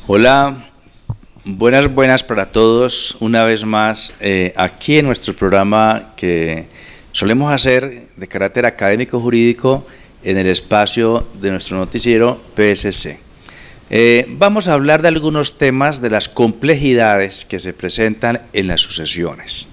Hola, buenas para todos. Una vez más, aquí en nuestro programa que solemos hacer de carácter académico jurídico en el espacio de nuestro noticiero PSC. Vamos a hablar de algunos temas de las complejidades que se presentan en las sucesiones.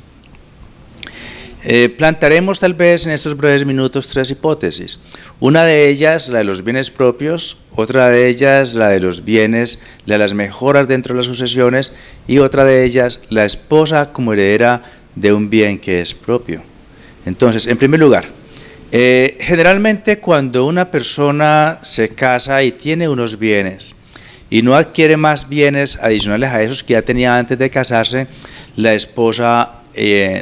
Plantearemos tal vez en estos breves minutos tres hipótesis. Una de ellas, la de los bienes propios, otra de ellas, la de los bienes, la de las mejoras dentro de las sucesiones, y otra de ellas, la esposa como heredera de un bien que es propio. Entonces, en primer lugar, generalmente cuando una persona se casa y tiene unos bienes y no adquiere más bienes adicionales a esos que ya tenía antes de casarse, la esposa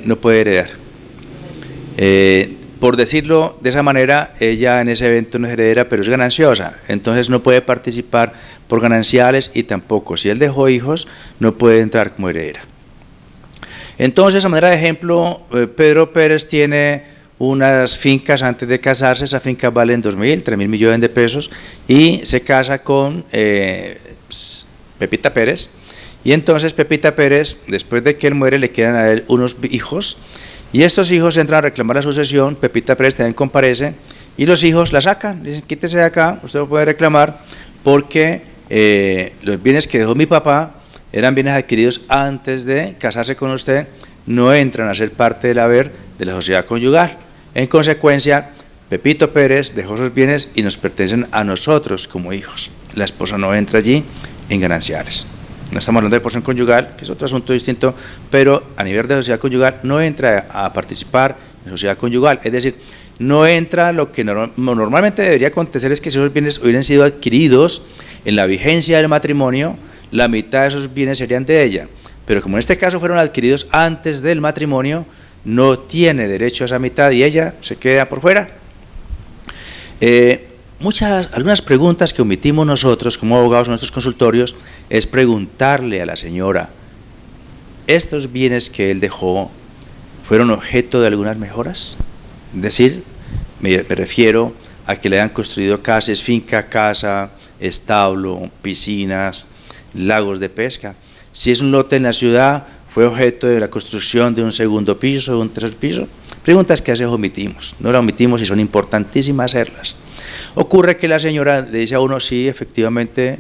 no puede heredar. Por decirlo de esa manera, ella en ese evento no es heredera, pero es gananciosa, entonces no puede participar por gananciales y tampoco, si él dejó hijos, no puede entrar como heredera. Entonces, a manera de ejemplo, Pedro Pérez tiene unas fincas antes de casarse, esas fincas valen 2.000, 3.000 millones de pesos, y se casa con Pepita Pérez, y entonces Pepita Pérez, después de que él muere, le quedan a él unos hijos, y estos hijos entran a reclamar la sucesión. Pepita Pérez también comparece, y los hijos la sacan, dicen: quítese de acá, usted no puede reclamar, porque los bienes que dejó mi papá eran bienes adquiridos antes de casarse con usted, no entran a ser parte del haber de la sociedad conyugal. En consecuencia, Pepito Pérez dejó esos bienes y nos pertenecen a nosotros como hijos. La esposa no entra allí en gananciales. No estamos hablando de porción conyugal, que es otro asunto distinto, pero a nivel de sociedad conyugal no entra a participar en sociedad conyugal, es decir, no entra. Lo que normalmente debería acontecer es que si esos bienes hubieran sido adquiridos en la vigencia del matrimonio, la mitad de esos bienes serían de ella, pero como en este caso fueron adquiridos antes del matrimonio, no tiene derecho a esa mitad y ella se queda por fuera. Algunas preguntas que omitimos nosotros como abogados en nuestros consultorios es preguntarle a la señora: ¿estos bienes que él dejó fueron objeto de algunas mejoras? Es decir, me refiero a que le hayan construido casas, finca, casa, establo, piscinas, lagos de pesca. Si es un lote en la ciudad, ¿fue objeto de la construcción de un segundo piso, de un tercer piso? Preguntas que a veces omitimos, no las omitimos y son importantísimas hacerlas. Ocurre que la señora le dice a uno: sí, efectivamente,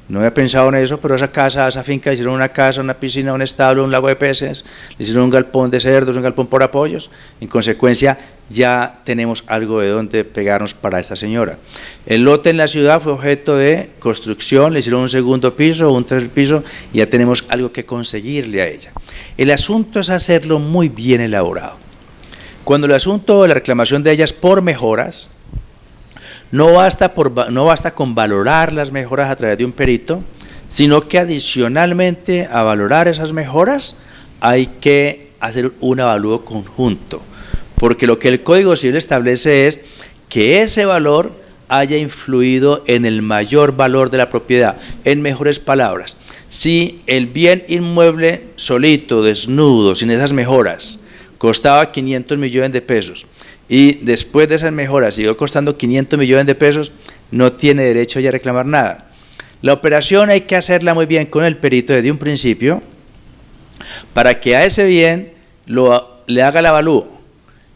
no había pensado en eso, pero esa casa, esa finca, le hicieron una casa, una piscina, un establo, un lago de peces, le hicieron un galpón de cerdos, un galpón por apoyos. En consecuencia, ya tenemos algo de donde pegarnos para esta señora. El lote en la ciudad fue objeto de construcción, le hicieron un segundo piso, un tercer piso, y ya tenemos algo que conseguirle a ella. El asunto es hacerlo muy bien elaborado. Cuando el asunto de la reclamación de ella es por mejoras, no basta con valorar las mejoras a través de un perito, sino que adicionalmente a valorar esas mejoras hay que hacer un avalúo conjunto, porque lo que el Código Civil establece es que ese valor haya influido en el mayor valor de la propiedad. En mejores palabras, si el bien inmueble solito, desnudo, sin esas mejoras, costaba 500 millones de pesos, y después de esas mejoras siguió costando 500 millones de pesos, no tiene derecho ya a reclamar nada. La operación hay que hacerla muy bien con el perito desde un principio, para que a ese bien le haga el avalúo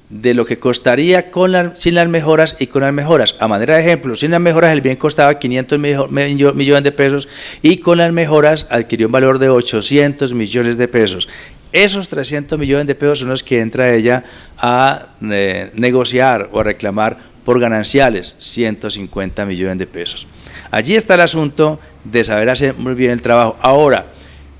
de lo que costaría sin las mejoras y con las mejoras. A manera de ejemplo, sin las mejoras el bien costaba 500 millones de pesos y con las mejoras adquirió un valor de 800 millones de pesos. Esos 300 millones de pesos son los que entra ella a negociar o a reclamar por gananciales, 150 millones de pesos. Allí está el asunto de saber hacer muy bien el trabajo. Ahora,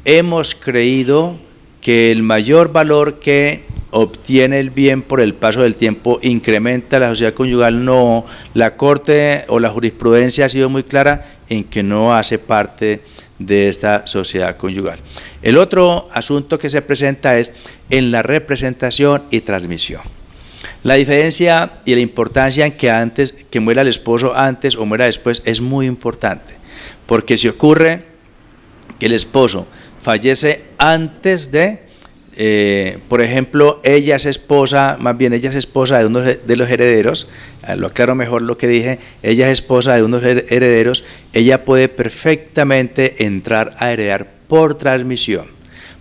hemos creído que el mayor valor que obtiene el bien por el paso del tiempo incrementa la sociedad conyugal. No, la Corte o la jurisprudencia ha sido muy clara en que no hace parte de esta sociedad conyugal. El otro asunto que se presenta es en la representación y transmisión. La diferencia y la importancia en que muera el esposo antes o muera después es muy importante, porque si ocurre que el esposo fallece antes de Por ejemplo, ella es esposa, más bien ella es esposa de uno de los herederos, lo aclaro mejor lo que dije, ella es esposa de unos herederos, ella puede perfectamente entrar a heredar por transmisión,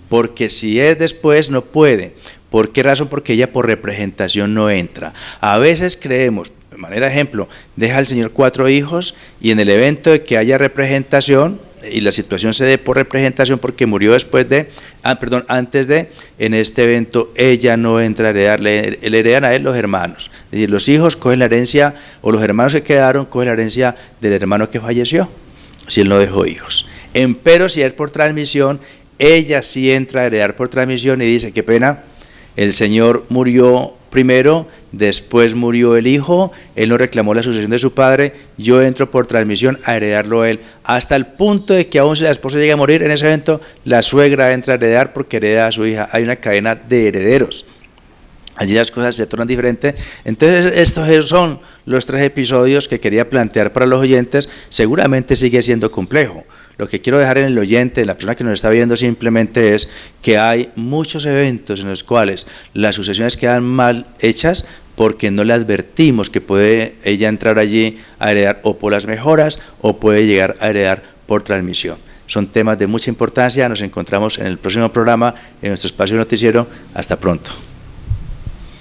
porque si es después no puede. ¿Por qué razón? Porque ella por representación no entra. A veces creemos, de manera ejemplo, deja el Señor 4 hijos y en el evento de que haya representación, y la situación se dé por representación porque murió después de, antes de, en este evento ella no entra a heredar, le heredan a él los hermanos. Es decir, los hijos cogen la herencia, o los hermanos que quedaron cogen la herencia del hermano que falleció, si él no dejó hijos. Empero si es por transmisión, ella sí entra a heredar por transmisión y dice, qué pena, el Señor murió primero, después murió el hijo, él no reclamó la sucesión de su padre, yo entro por transmisión a heredarlo a él, hasta el punto de que aún si la esposa llega a morir en ese evento, la suegra entra a heredar porque hereda a su hija. Hay una cadena de herederos. Allí las cosas se tornan diferentes. Entonces estos son los 3 episodios que quería plantear para los oyentes. Seguramente sigue siendo complejo. Lo que quiero dejar en el oyente, en la persona que nos está viendo, simplemente es que hay muchos eventos en los cuales las sucesiones quedan mal hechas porque no le advertimos que puede ella entrar allí a heredar o por las mejoras o puede llegar a heredar por transmisión. Son temas de mucha importancia. Nos encontramos en el próximo programa en nuestro espacio noticiero. Hasta pronto.